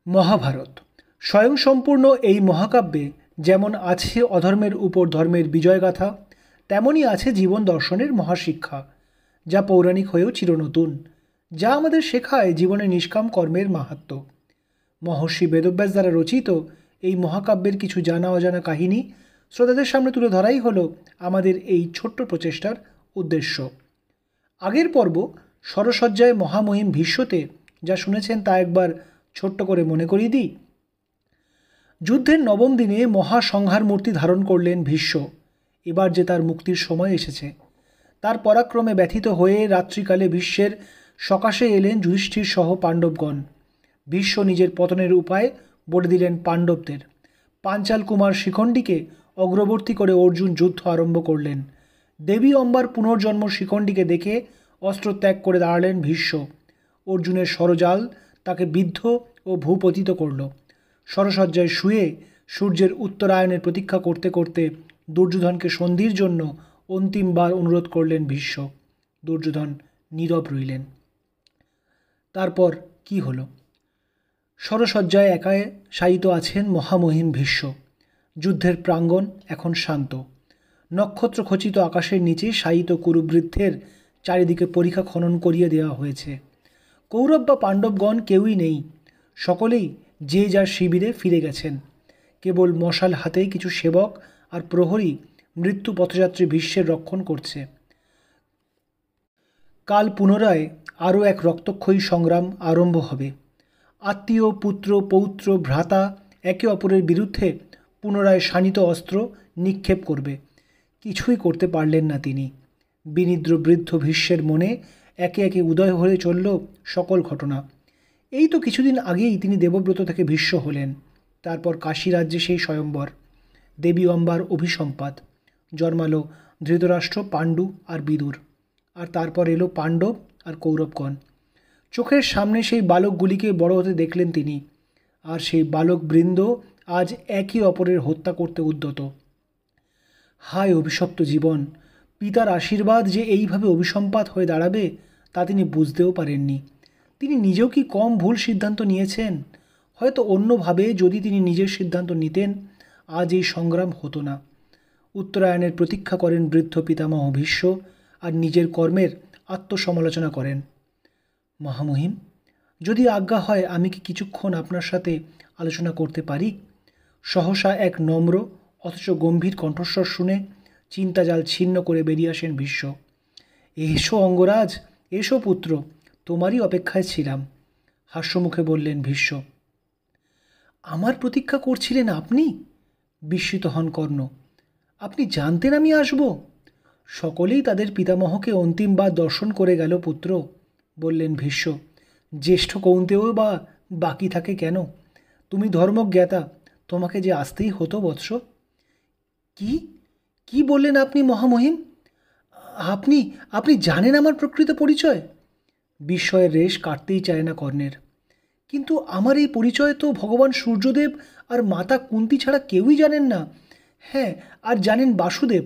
মহাভারত স্বয়ংসম্পূর্ণ এই মহাকাব্যে যেমন আছে অধর্মের উপর ধর্মের বিজয়গাথা, তেমনই আছে জীবন দর্শনের মহাশিক্ষা, যা পৌরাণিক হয়েও চিরনতুন, যা আমাদের শেখায় জীবনে নিষ্কাম কর্মের মাহাত্ম্য। মহর্ষি বেদব্যাস দ্বারা রচিত এই মহাকাব্যের কিছু জানা অজানা কাহিনী শ্রোতাদের সামনে তুলে ধরাই হলো আমাদের এই ছোট্ট প্রচেষ্টার উদ্দেশ্য। আগের পর্ব সরসজ্জায় মহামহিম ভীষ্মতে যা শুনেছেন তা একবার ছোট্ট করে মনে করিয়ে দিই। যুদ্ধের নবম দিনে মহাসংহার মূর্তি ধারণ করলেন ভীষ্ম। এবার যে তার মুক্তির সময় এসেছে। তার পরাক্রমে ব্যথিত হয়ে রাত্রিকালে ভীষ্মের সকাশে এলেন যুধিষ্ঠির সহ পাণ্ডবগণ। ভীষ্ম নিজের পতনের উপায় বলে দিলেন পাণ্ডবদের। পাঞ্চাল কুমার শিখণ্ডীকে অগ্রবর্তী করে অর্জুন যুদ্ধ আরম্ভ করলেন। দেবী অম্বার পুনর্জন্ম শিখণ্ডীকে দেখে অস্ত্র ত্যাগ করে দাঁড়ালেন ভীষ্ম। অর্জুনের ষড়জাল তাকে বিদ্ধ ও ভূপতিত করল। সরসজ্জায় শুয়ে সূর্যের উত্তরায়ণের প্রতীক্ষা করতে করতে দুর্যোধনকে সন্ধির জন্য অন্তিমবার অনুরোধ করলেন ভীষ্ম। দুর্যোধন নীরব রইলেন। তারপর কি হলো? সরসজ্জায় একায় শায়িত আছেন মহামহিম ভীষ্ম। যুদ্ধের প্রাঙ্গণ এখন শান্ত। নক্ষত্রখচিত আকাশের নিচে শায়িত কুরুবৃদ্ধের চারিদিকে পরিখা খনন করিয়ে দেওয়া হয়েছে। কৌরব বা পাণ্ডবগণ কেউই নেই। সকলেই যে যার শিবিরে ফিরে গেছেন। কেবল মশাল হাতেই কিছু সেবক আর প্রহরী মৃত্যু পথযাত্রী ভীষ্মের রক্ষণ করছে। কাল পুনরায় আরও এক রক্তক্ষয়ী সংগ্রাম আরম্ভ হবে। আত্মীয়, পুত্র, পৌত্র, ভ্রাতা একে অপরের বিরুদ্ধে পুনরায় শানিত অস্ত্র নিক্ষেপ করবে। কিছুই করতে পারলেন না তিনি। বিনিদ্র বৃদ্ধ ভীষ্মের মনে একে একে উদয় হয়ে চলল সকল ঘটনা। এই তো কিছুদিন আগেই তিনি দেবব্রত থেকে ভীষ্ম হলেন। তারপর কাশী রাজ্যে সেই স্বয়ম্বর, দেবী অম্বার অভিসম্পাত, জন্মালো ধৃতরাষ্ট্র, পাণ্ডু আর বিদুর। আর তারপর এলো পাণ্ডব আর কৌরবগণ। চোখের সামনে সেই বালকগুলিকে বড় হতে দেখলেন তিনি। আর সেই বালক বৃন্দ আজ একে অপরের হত্যা করতে উদ্যত। হায় অভিশপ্ত জীবন! পিতার আশীর্বাদ যে এইভাবে অভিসম্পাত হয়ে দাঁড়াবে তা তিনি বুঝতেও পারেননি। তিনি নিজেও কি কম ভুল সিদ্ধান্ত নিয়েছেন? হয়তো অন্যভাবে যদি তিনি নিজের সিদ্ধান্ত নিতেন আজ এই সংগ্রাম হতো না। উত্তরায়ণের প্রতীক্ষা করেন বৃদ্ধ পিতামহ ভীষ্ম আর নিজের কর্মের আত্মসমালোচনা করেন। মহামহিম, যদি আজ্ঞা হয় আমি কি কিছুক্ষণ আপনার সাথে আলোচনা করতে পারি? সহসা এক নম্র অথচ গম্ভীর কণ্ঠস্বর শুনে চিন্তাজাল ছিন্ন করে বেরিয়ে আসেন ভীষ্ম। এসো অঙ্গরাজ, এসো পুত্র, তোমারই অপেক্ষায় ছিলাম, হাস্যমুখে বললেন ভীষ্ম। আমার প্রতীক্ষা করছিলেন আপনি? বিস্মিত হন কর্ণ। আপনি জানতেন আমি আসব? সকলেই তাদের পিতামহকে অন্তিমবার দর্শন করে গেল পুত্র, বললেন ভীষ্ম। জ্যেষ্ঠ কৌন্তেয় বা বাকি থাকে কেন? তুমি ধর্মজ্ঞাতা, তোমাকে যে আসতেই হতো বৎস। কি কি বললেন আপনি মহামহিম? আপনি আপনি জানেন আমার প্রকৃত পরিচয়? বিস্ময়ের রেশ কাটতেই চায় না কর্ণের। কিন্তু আমার এই পরিচয় তো ভগবান সূর্যদেব আর মাতা কুন্তী ছাড়া কেউই জানেন না। হ্যাঁ, আর জানেন বাসুদেব।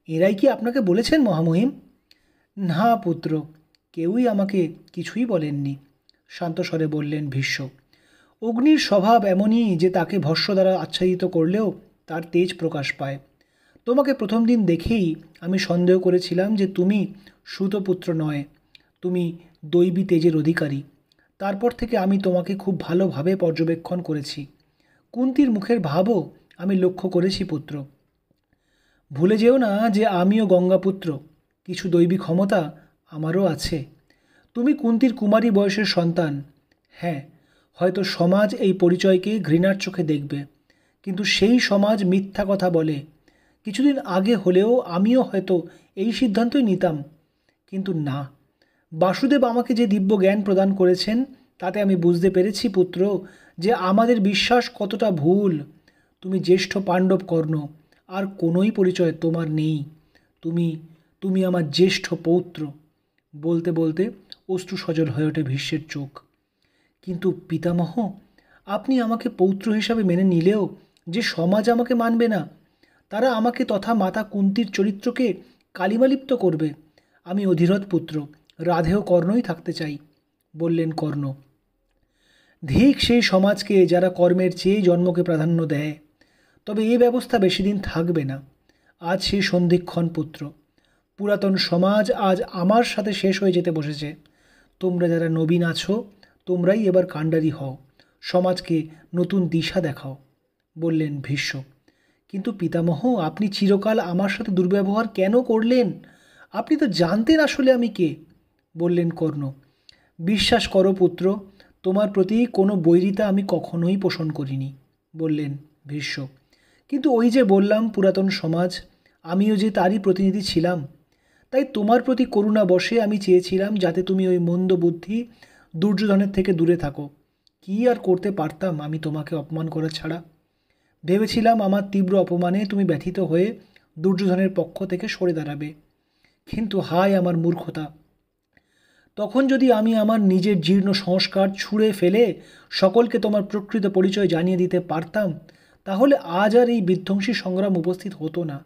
এরাই কি আপনাকে বলেছেন মহামহিম? না পুত্র, কেউই আমাকে কিছুই বলেননি, শান্ত স্বরে বললেন ভীষ্ম। অগ্নির স্বভাব এমনই যে তাকে ভস্ম দ্বারা আচ্ছাদিত করলেও তার তেজ প্রকাশ পায়। তোমাকে প্রথম দিন দেখেই আমি সন্দেহ করেছিলাম যে তুমি সুতপুত্র নয়, তুমি দৈবী তেজের অধিকারী। তারপর থেকে আমি তোমাকে খুব ভালোভাবে পর্যবেক্ষণ করেছি। কুন্তীর মুখের ভাবও আমি লক্ষ্য করেছি পুত্র। ভুলে যেও না যে আমিও গঙ্গাপুত্র, কিছু দৈবী ক্ষমতা আমারও আছে। তুমি কুন্তীর কুমারী বয়সের সন্তান। হ্যাঁ, হয়তো সমাজ এই পরিচয়কে ঘৃণার চোখে দেখবে, কিন্তু সেই সমাজ মিথ্যা কথা বলে। কিছুদিন আগে হলেও আমিও হয়তো এই সিদ্ধান্তই নিতাম, কিন্তু না। বাসুদেব আমাকে যে দিব্য জ্ঞান প্রদান করেছেন তাতে আমি বুঝতে পেরেছি পুত্র যে আমাদের বিশ্বাস কতটা ভুল। তুমি জ্যেষ্ঠ পাণ্ডব কর্ণ, আর কোনোই পরিচয় তোমার নেই। তুমি তুমি আমার জ্যেষ্ঠ পৌত্র। বলতে বলতে অশ্রু সজল হয়ে ওঠে ভীষ্মের চোখ। কিন্তু পিতামহ, আপনি আমাকে পৌত্র হিসাবে মেনে নিলেও যে সমাজ আমাকে মানবে না, তারা আমাকে তথা মাতা কুন্তীর চরিত্রকে কালিমালিপ্ত করবে। আমি অধিরথ পুত্র, রাধেয় কর্ণই থাকতে চাই, বললেন কর্ণ। ধিক সেই সমাজকে যারা কর্মের চেয়ে জন্মকে প্রাধান্য দেয়। তবে এ ব্যবস্থা বেশি দিন থাকবে না। আজ সেই সন্ধিক্ষণ পুত্র। পুরাতন সমাজ আজ আমার সাথে শেষ হয়ে যেতে বসেছে। তোমরা যারা নবীন আছো, তোমরাই এবার কাণ্ডারি হও, সমাজকে নতুন দিশা দেখাও, বললেন ভীষ্ম। কিন্তু পিতামহ, আপনি চিরকাল আমার সাথে দুর্ব্যবহার কেন করলেন? আপনি তো জানতেন আসলে আমি কে, বললেন কর্ণ। বিশ্বাস করো পুত্র, তোমার প্রতি কোনো বৈরিতা আমি কখনোই পোষণ করিনি, বললেন ভীষ্ম। কিন্তু ওই যে বললাম, পুরাতন সমাজ, আমিও যে তারই প্রতিনিধি ছিলাম। তাই তোমার প্রতি করুণা বশে আমি চেয়েছিলাম যাতে তুমি ওই মন্দ বুদ্ধি দুর্যোধনের থেকে দূরে থাকো। কী আর করতে পারতাম আমি তোমাকে অপমান করা ছাড়া? ভেবেছিলাম আমার তীব্র অপমানে তুমি ব্যথিত হয়ে দুর্যোধনের পক্ষ থেকে সরে দাঁড়াবে। কিন্তু হায় আমার মূর্খতা! তখন যদি আমি আমার নিজের জীর্ণ সংস্কার ছুঁড়ে ফেলে সকলকে তোমার প্রকৃত পরিচয় জানিয়ে দিতে পারতাম, তাহলে আজ আর এই বিধ্বংসী সংগ্রাম উপস্থিত হতো না।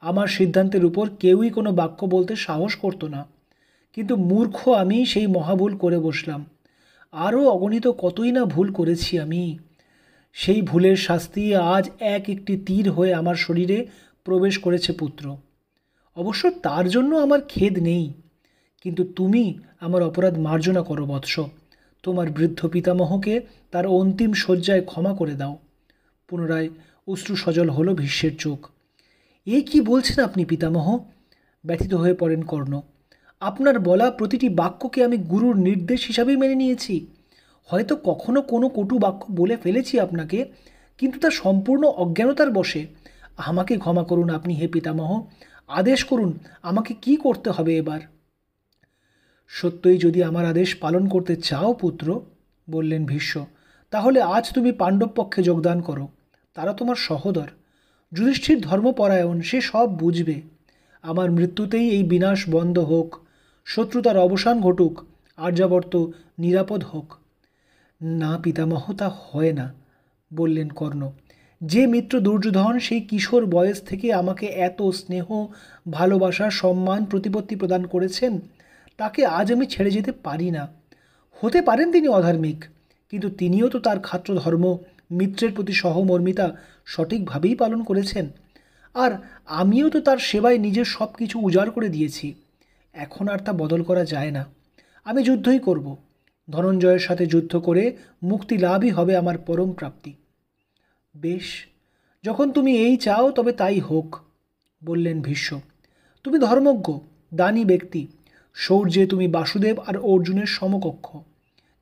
আমার সিদ্ধান্তের উপর কেউই কোনো বাক্য বলতে সাহস করতো না। কিন্তু মূর্খ আমি সেই মহাভুল করে বসলাম। আরও অগণিত কতই না ভুল করেছি আমি। সেই ভুলের শাস্তি আজ এক একটি তীর হয়ে আমার শরীরে প্রবেশ করেছে পুত্র। অবশ্য তার জন্য আমার খেদ নেই। কিন্তু তুমি আমার অপরাধ মার্জনা করো বৎস। তোমার বৃদ্ধ পিতামহকে তার অন্তিম শয্যায় ক্ষমা করে দাও। পুনরায় অশ্রু সজল হলো ভীষ্মের চোখ। এ কি বলছেন আপনি পিতামহ? ব্যথিত হয়ে পড়েন কর্ণ। আপনার বলা প্রতিটি বাক্যকে আমি গুরুর নির্দেশ হিসাবেই মেনে নিয়েছি। হয়তো কখনো কোনো কটু বাক্য বলে ফেলেছি আপনাকে, কিন্তু তা সম্পূর্ণ অজ্ঞানতার বশে। আমাকে ক্ষমা করুন আপনি হে পিতামহ। আদেশ করুন আমাকে কি করতে হবে এবার। সত্যই যদি আমার আদেশ পালন করতে চাও পুত্র, বললেন ভীষ্ম, তাহলে আজ তুমি পাণ্ডব পক্ষে যোগদান করো। তারা তোমার সহোদর। যুধিষ্ঠির ধর্মপরায়ণ, সে সব বুঝবে। আমার মৃত্যুতেই এই বিনাশ বন্ধ হোক, শত্রুতার অবসান ঘটুক, আর্যাবর্ত নিরাপদ হোক। না পিতামহ, তা হয় না, বললেন কর্ণ। যে মিত্র দুর্যোধন সেই কিশোর বয়স থেকে আমাকে এত স্নেহ, ভালোবাসা, সম্মান, প্রতিপত্তি প্রদান করেছেন, তাকে আজ আমি ছেড়ে যেতে পারি না। হতে পারেন তিনি অধার্মিক, কিন্তু তিনিও তো তার ক্ষাত্র ধর্ম, মিত্রের প্রতি সহমর্মিতা সঠিকভাবেই পালন করেছেন। আর আমিও তো তার সেবায় নিজের সব কিছু উজাড় করে দিয়েছি। এখন আর তা বদল করা যায় না। আমি যুদ্ধই করব। ধনঞ্জয়ের সাথে যুদ্ধ করে মুক্তি লাভই হবে আমার পরম প্রাপ্তি। বেশ, যখন তুমি এই চাও তবে তাই হোক, বললেন ভীষ্ম। তুমি ধর্মজ্ঞ, দানী ব্যক্তি। শৌর্যে তুমি বাসুদেব আর অর্জুনের সমকক্ষ।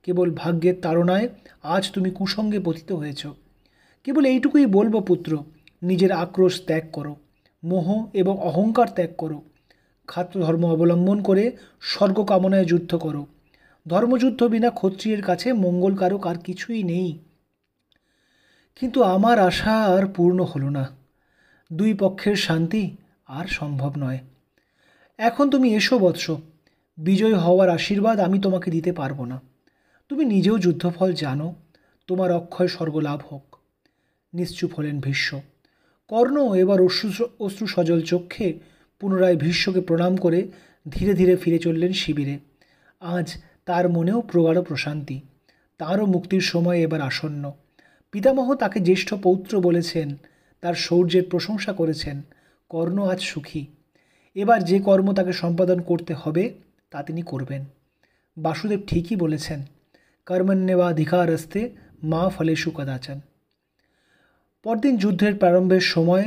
কেবল ভাগ্যের তাড়নায় আজ তুমি কুসঙ্গে পতিত হয়েছ। কেবল এইটুকুই বলবো পুত্র, নিজের আক্রোশ ত্যাগ করো, মোহ এবং অহংকার ত্যাগ করো। ক্ষাত্রধর্ম অবলম্বন করে স্বর্গ কামনায় যুদ্ধ করো। ধর্মযুদ্ধ বিনা ক্ষত্রিয়ের কাছে মঙ্গলকারক আর কিছুই নেই। কিন্তু আমার আশা আর পূর্ণ হলো না। দুই পক্ষের শান্তি আর সম্ভব নয়। এখন তুমি এসো বৎস। বিজয় হওয়ার আশীর্বাদ আমি তোমাকে দিতে পারবো না। তুমি নিজেও যুদ্ধফল জানো। তোমার অক্ষয় স্বর্গলাভ হোক। নিশ্চুপ হলেন ভীষ্ম। কর্ণ এবার অশ্রু সজল চক্ষে পুনরায় ভীষ্মকে প্রণাম করে ধীরে ধীরে ফিরে চললেন শিবিরে। আজ তার মনেও প্রগাঢ় প্রশান্তি। তাঁরও মুক্তির সময় এবার আসন্ন। পিতামহ তাকে জ্যেষ্ঠ পৌত্র বলেছেন, তার শৌর্যের প্রশংসা করেছেন। কর্ণ আজ সুখী। এবার যে কর্ম তাকে সম্পাদন করতে হবে তা তিনি করবেন। বাসুদেব ঠিকই বলেছেন, কর্মণ্যেবাধিকারস্তে মা ফলেষু কদাচন। পরদিন যুদ্ধের প্রারম্ভের সময়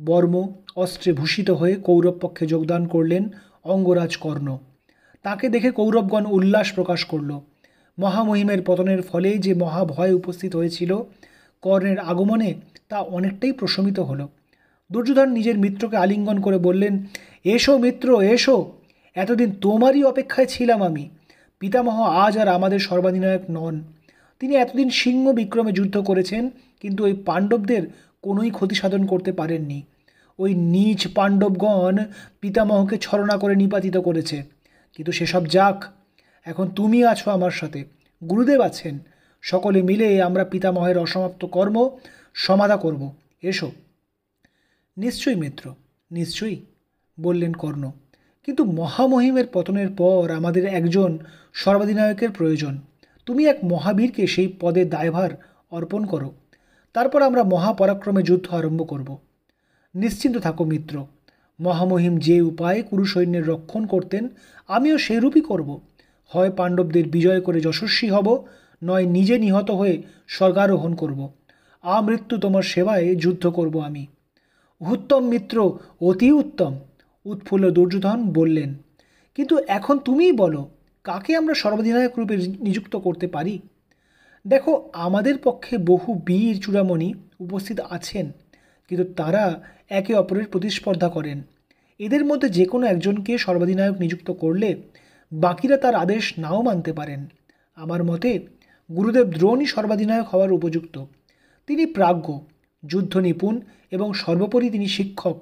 বর্ম অস্ত্রে ভূষিত হয়ে কৌরব পক্ষে যোগদান করলেন অঙ্গরাজ কর্ণ। তাকে দেখে কৌরবগণ উল্লাস প্রকাশ করল। মহামহিমের পতনের ফলে যে মহাভয় উপস্থিত হয়েছিল কর্ণের আগমনে, তা অনেকটাই প্রশমিত হল। দুর্যোধন নিজের মিত্রকে আলিঙ্গন করে বললেন, এসো মিত্র, এসো। এতদিন তোমারই অপেক্ষায় ছিলাম আমি। পিতামহ আজ আর আমাদের সর্বাধিনায়ক নন। তিনি এতদিন সিংহ বিক্রমে যুদ্ধ করেছেন, কিন্তু ওই পাণ্ডবদের কোনোই ক্ষতি সাধন করতে পারেননি। ওই নীচ পাণ্ডবগণ পিতামহকে ছলনা করে নিপাতিত করেছে। কিন্তু সেসব যাক, এখন তুমি আছো আমার সাথে, গুরুদেব আছেন। সকলে মিলে আমরা পিতামহের অসমাপ্ত কর্ম সমাধা করব। এসো। নিশ্চয়ই মিত্র, নিশ্চয়ই, বললেন কর্ণ। কিন্তু মহামহিমের পতনের পর আমাদের একজন সর্বাধিনায়কের প্রয়োজন। তুমি এক মহাবীরকে সেই পদের দায়ভার অর্পণ করো। তারপর আমরা মহাপরাক্রমে যুদ্ধ আরম্ভ করব। নিশ্চিন্ত থাকো মিত্র, মহামহিম যে উপায়ে কুরু সৈন্যের রক্ষণ করতেন আমিও সেইরূপই করব। হয় পাণ্ডবদের বিজয় করে যশস্বী হব, নয় নিজে নিহত হয়ে স্বর্গারোহণ করব। আমৃত্যু তোমার সেবায় যুদ্ধ করব আমি। উত্তম মিত্র, অতি উত্তম, উৎফুল্ল দুর্যোধন বললেন। কিন্তু এখন তুমিই বলো, কাকে আমরা সর্বাধিনায়ক রূপে নিযুক্ত করতে পারি? দেখো, আমাদের পক্ষে বহু বীর চূড়ামণি উপস্থিত আছেন, কিন্তু তারা একে অপরের প্রতিস্পর্ধা করেন। এদের মধ্যে যে কোনো একজনকে সর্বাধিনায়ক নিযুক্ত করলে বাকিরা তার আদেশ নাও মানতে পারেন। আমার মতে গুরুদেব দ্রোণই সর্বাধিনায়ক হওয়ার উপযুক্ত। তিনি প্রাজ্ঞ, যুদ্ধ নিপুণ এবং সর্বোপরি তিনি শিক্ষক।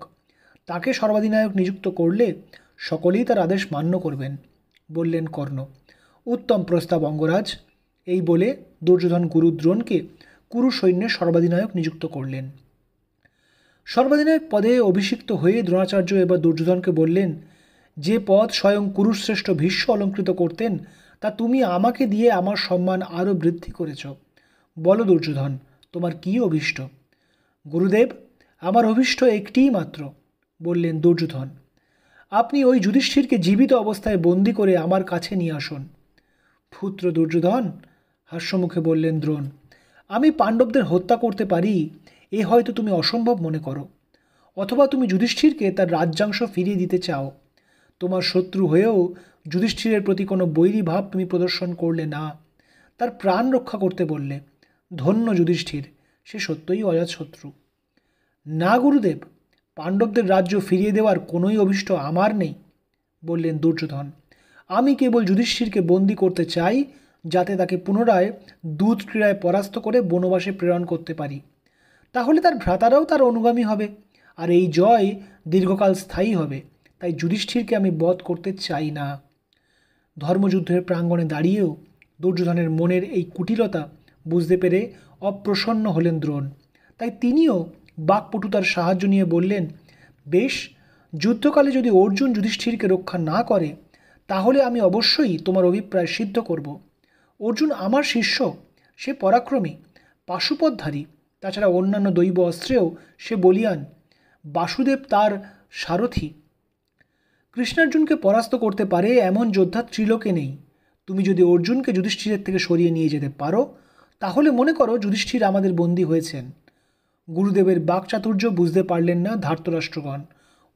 তাকে সর্বাধিনায়ক নিযুক্ত করলে সকলেই তার আদেশ মান্য করবেন, বললেন কর্ণ। উত্তম প্রস্তাব অঙ্গরাজ। এই বলে দুর্যোধন গুরু দ্রোণকে কুরু সৈন্যের সর্বাধিনায়ক নিযুক্ত করলেন। সর্বাধিনায়ক পদে অভিষিক্ত হয়ে দ্রোণাচার্য এবার দুর্যোধনকে বললেন, যে পদ স্বয়ং কুরুশ্রেষ্ঠ ভীষ্ম অলঙ্কৃত করতেন তা তুমি আমাকে দিয়ে আমার সম্মান আরও বৃদ্ধি করেছ। বলো দুর্যোধন, তোমার কী অভীষ্ট? গুরুদেব, আমার অভীষ্ট একটিই মাত্র, বললেন দুর্যোধন। আপনি ওই যুধিষ্ঠিরকে জীবিত অবস্থায় বন্দি করে আমার কাছে নিয়ে আসুন। পুত্র দুর্যোধন, হাস্যমুখে বললেন দ্রোণ, আমি পাণ্ডবদের হত্যা করতে পারি এ হয়তো তুমি অসম্ভব মনে করো, অথবা তুমি যুধিষ্ঠিরকে তার রাজ্যাংশ ফিরিয়ে দিতে চাও। তোমার শত্রু হয়েও যুধিষ্ঠিরের প্রতি কোনো বৈরী ভাব তুমি প্রদর্শন করলে না, তার প্রাণ রক্ষা করতে বললে। ধন্য যুধিষ্ঠির, সে সত্যই অজাতশত্রু। না গুরুদেব, পাণ্ডবদের রাজ্য ফিরিয়ে দেওয়ার কোনোই অভীষ্ট আমার নেই, বললেন দুর্যোধন। আমি কেবল যুধিষ্ঠিরকে বন্দি করতে চাই, যাতে তাকে পুনরায় দূত ক্রীড়ায় পরাস্ত করে বনবাসে প্রেরণ করতে পারি। তাহলে তার ভ্রাতারাও তার অনুগামী হবে, আর এই জয় দীর্ঘকাল স্থায়ী হবে। তাই যুধিষ্ঠিরকে আমি বধ করতে চাই না। ধর্মযুদ্ধের প্রাঙ্গণে দাঁড়িয়েও দুর্যোধনের মনের এই কুটিলতা বুঝতে পেরে অপ্রসন্ন হলেন দ্রোণ। তাই তিনিও বাকপটুতার সাহায্য নিয়ে বললেন, বেশ, যুদ্ধকালে যদি অর্জুন যুধিষ্ঠিরকে রক্ষা না করে তাহলে আমি অবশ্যই তোমার অভিপ্রায় সিদ্ধ করব। অর্জুন আমার শিষ্য, সে পরাক্রমী, পাশুপতধারী, তাছাড়া অন্যান্য দৈব অস্ত্রেও সে বলীয়ান। বাসুদেব তার সারথি। কৃষ্ণার্জুনকে পরাস্ত করতে পারে এমন যোদ্ধা ত্রিলোকে নেই। তুমি যদি অর্জুনকে যুধিষ্ঠিরের থেকে সরিয়ে নিয়ে যেতে পারো তাহলে মনে করো যুধিষ্ঠির আমাদের বন্দী হয়েছেন। গুরুদেবের বাকচাতুর্য বুঝতে পারলেন না ধার্তরাষ্ট্রগণ।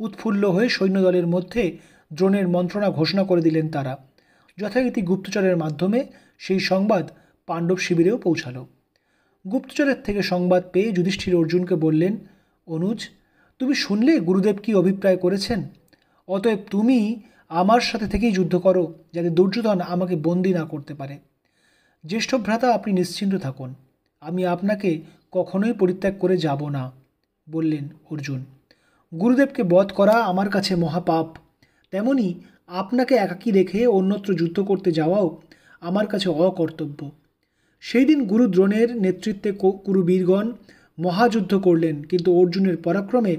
উৎফুল্ল হয়ে সৈন্যদলের মধ্যে দ্রোণের মন্ত্রণা ঘোষণা করে দিলেন তারা। যথারীতি গুপ্তচরের মাধ্যমে সেই সংবাদ পাণ্ডব শিবিরেও পৌঁছালো। গুপ্তচরের থেকে সংবাদ পেয়ে যুধিষ্ঠির অর্জুনকে বললেন, অনুজ, তুমি শুনলে গুরুদেব কি অভিপ্রায় করেছেন? অতএব তুমি আমার সাথে থেকেই যুদ্ধ করো, যাতে দুর্যোধন আমাকে বন্দী না করতে পারে। জ্যেষ্ঠ ভ্রাতা, আপনি নিশ্চিন্ত থাকুন, আমি আপনাকে কখনোই পরিত্যাগ করে যাব না, বললেন অর্জুন। গুরুদেবকে বধ করা আমার কাছে মহাপাপ, তেমনি আপনাকে একাকী রেখে অন্যত্র যুদ্ধ করতে যাওয়াও আমার কাছে অকর্তব্য। সেই দিন গুরু দ্রোণের নেতৃত্বে কুরুবীরগণ মহাযুদ্ধ করলেন, কিন্তু অর্জুনের পরাক্রমে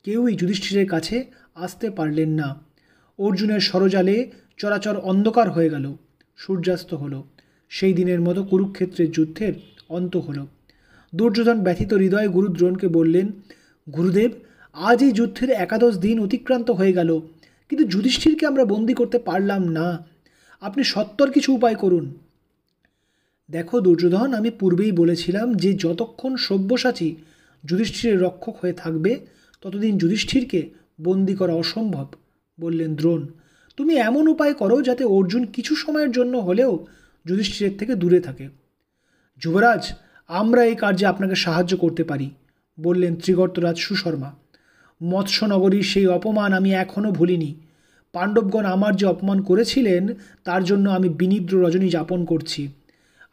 কেউই যুধিষ্ঠিরের কাছে আসতে পারলেন না। অর্জুনের ষড়জালে চরাচর অন্ধকার হয়ে গেল, সূর্যাস্ত হলো। সেই দিনের মতো কুরুক্ষেত্রের যুদ্ধের অন্ত হলো। দুর্যোধন ব্যথিত হৃদয়ে গুরু দ্রোণকে বললেন, গুরুদেব, আজ এই যুদ্ধের 11 দিন অতিক্রান্ত হয়ে গেল, কিন্তু যুধিষ্ঠিরকে আমরা বন্দী করতে পারলাম না। আপনি সত্বর কিছু উপায় করুন। দেখো দুর্যোধন, আমি পূর্বেই বলেছিলাম যে যতক্ষণ সব্যসাচী যুধিষ্ঠিরের রক্ষক হয়ে থাকবে ততদিন যুধিষ্ঠিরকে বন্দী করা অসম্ভব, বললেন দ্রোণ। তুমি এমন উপায় করো যাতে অর্জুন কিছু সময়ের জন্য হলেও যুধিষ্ঠিরের থেকে দূরে থাকে। যুবরাজ, আমরা এই কার্যে আপনাকে সাহায্য করতে পারি, বললেন ত্রিগর্তরাজ সুশর্মা। মৎস্যনগরীর সেই অপমান আমি এখনও ভুলিনি। পাণ্ডবগণ আমার যে অপমান করেছিলেন তার জন্য আমি বিনিদ্র রজনী যাপন করছি।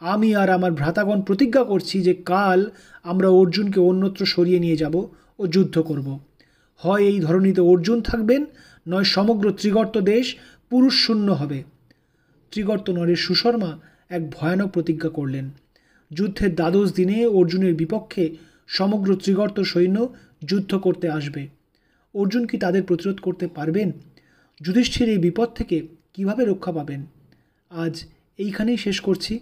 আমি আর আমার ভ্রাতাগণ প্রতিজ্ঞা করছি যে কাল আমরা অর্জুনকে অন্যত্র সরিয়ে নিয়ে যাব ও যুদ্ধ করব। হয় এই ধরনীতে অর্জুন থাকবেন, নয় সমগ্র ত্রিগর্ত দেশ পুরুষ শূন্য হবে। ত্রিগর্ত নরের সুশর্মা এক ভয়ানক প্রতিজ্ঞা করলেন। যুদ্ধের 12 দিনে অর্জুনের বিপক্ষে সমগ্র ত্রিগর্ত সৈন্য যুদ্ধ করতে আসবে। অর্জুন কি তাদের প্রতিরোধ করতে পারবেন? যুধিষ্ঠির এই বিপদ থেকে কিভাবে রক্ষা পাবেন? আজ এইখানেই শেষ করছি।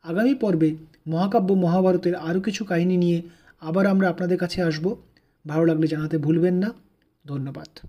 আগামী পর্বে মহাকাব্য মহাভারতের আরও কিছু কাহিনী নিয়ে আবার আমরা আপনাদের কাছে আসব। ভালো লাগলে জানাতে ভুলবেন না। ধন্যবাদ।